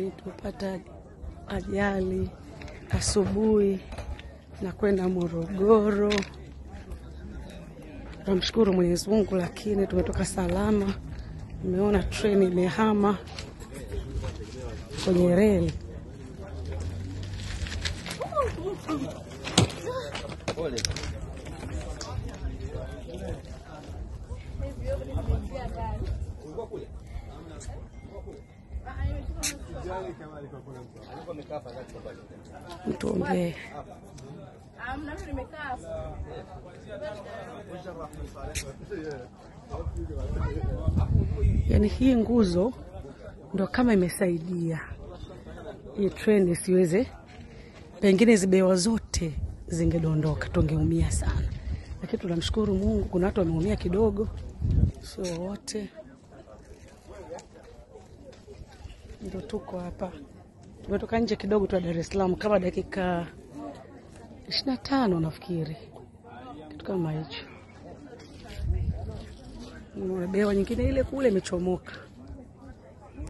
Tupata ajali asubuhi na kwenda Morogoro. Tunamshukuru Mwenyezi Mungu, lakini tumetoka salama. Nimeona treni imehama kwenye reli. Mtuombee. Yani hii nguzo ndo kama imesaidia hii treni siweze, pengine zibewa zote zingedondoka, tungeumia sana. Lakini tunamshukuru Mungu, kuna watu wameumia kidogo, sio wote. Ndio tuko hapa. Tumetoka nje kidogo tu Dar es Salaam kama dakika 25 nafikiri. Kitu kama hicho. Bewa nyingine ile kule imechomoka.